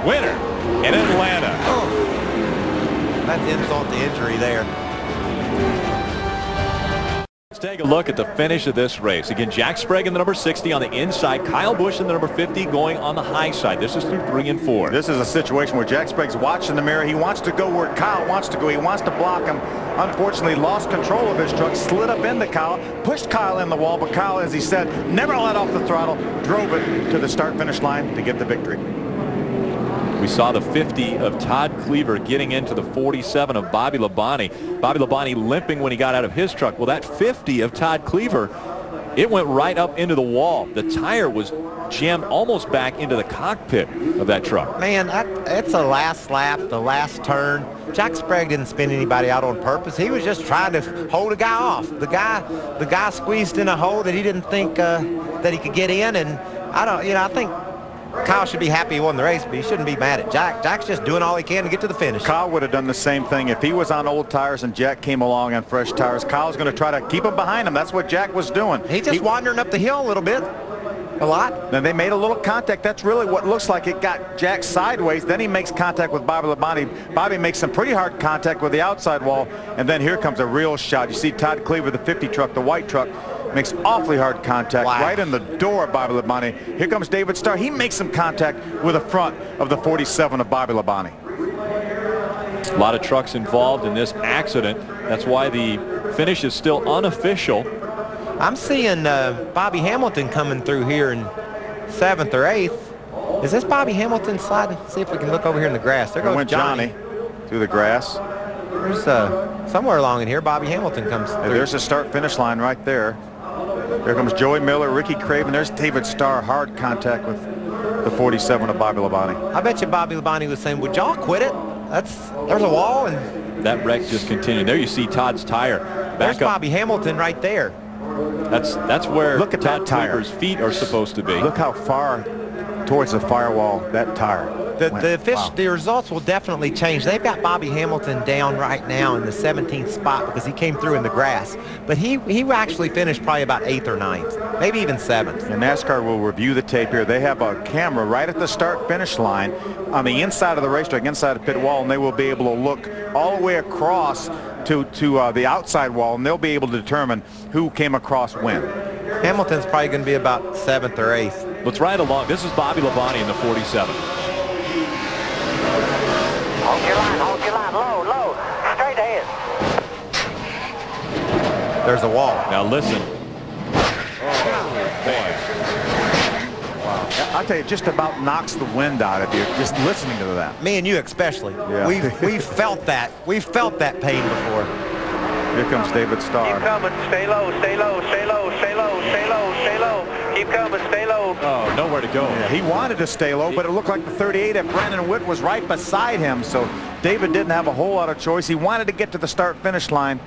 winner in Atlanta. Oh, that's insult to injury there. Let's take a look at the finish of this race. Again, Jack Sprague in the number 60 on the inside. Kyle Busch in the number 50 going on the high side. This is through 3 and 4. This is a situation where Jack Sprague's watching the mirror. He wants to go where Kyle wants to go. He wants to block him. Unfortunately, lost control of his truck, slid up into Kyle, pushed Kyle in the wall, but Kyle, as he said, never let off the throttle, drove it to the start-finish line to get the victory. We saw the 50 of Todd Cleaver getting into the 47 of Bobby Labonte. Bobby Labonte limping when he got out of his truck. Well, that 50 of Todd Cleaver, it went right up into the wall. The tire was jammed almost back into the cockpit of that truck. Man, it's the last lap, the last turn. Jack Sprague didn't spin anybody out on purpose. He was just trying to hold a guy off. The guy squeezed in a hole that he didn't think that he could get in, and I think Kyle should be happy he won the race, but he shouldn't be mad at Jack. Jack's just doing all he can to get to the finish. Kyle would have done the same thing if he was on old tires and Jack came along on fresh tires. Kyle's going to try to keep him behind him. That's what Jack was doing. He's just wandering up the hill a little bit. A lot. Then they made a little contact. That's really what looks like it got Jack sideways. Then he makes contact with Bobby Labonte. Bobby makes some pretty hard contact with the outside wall. And then here comes a real shot. You see Todd Cleaver, the 50 truck, the white truck, makes awfully hard contact right in the door of Bobby Labonte. Here comes David Starr. He makes some contact with the front of the 47 of Bobby Labonte. A lot of trucks involved in this accident. That's why the finish is still unofficial. I'm seeing Bobby Hamilton coming through here in 7th or 8th. Is this Bobby Hamilton sliding? See if we can look over here in the grass. There goes Johnny through the grass. There's somewhere along in here Bobby Hamilton comes through. There's a start-finish line right there. There comes Joey Miller, Ricky Craven. There's David Starr, hard contact with the 47 of Bobby Labonte. I bet you Bobby Labonte was saying, would y'all quit it? There's a wall, and that wreck just continued. There you see Todd's tire. There's Bobby Hamilton right there. That's where look at Todd that tire. Cleaver's feet are supposed to be. Look how far towards the firewall that tire. The results will definitely change. They've got Bobby Hamilton down right now in the 17th spot because he came through in the grass. But he actually finished probably about 8th or 9th, maybe even 7th. And NASCAR will review the tape here. They have a camera right at the start-finish line on the inside of the racetrack, inside the pit wall, and they will be able to look all the way across to the outside wall, and they'll be able to determine who came across when. Hamilton's probably going to be about 7th or 8th. Let's ride along. This is Bobby Labonte in the 47. Hold your line, low, straight ahead. There's a wall. Now listen. Wow. I tell you, just about knocks the wind out of you just listening to that. Me and you especially. Yeah. We've felt that. We've felt that pain before. Here comes David Starr. Keep coming, stay low, stay low, stay low, stay low, stay low, stay low. Keep coming, stay low. Oh, nowhere to go. Yeah, he wanted to stay low, but it looked like the 38 of Brandon Witt was right beside him, so David didn't have a whole lot of choice. He wanted to get to the start-finish line.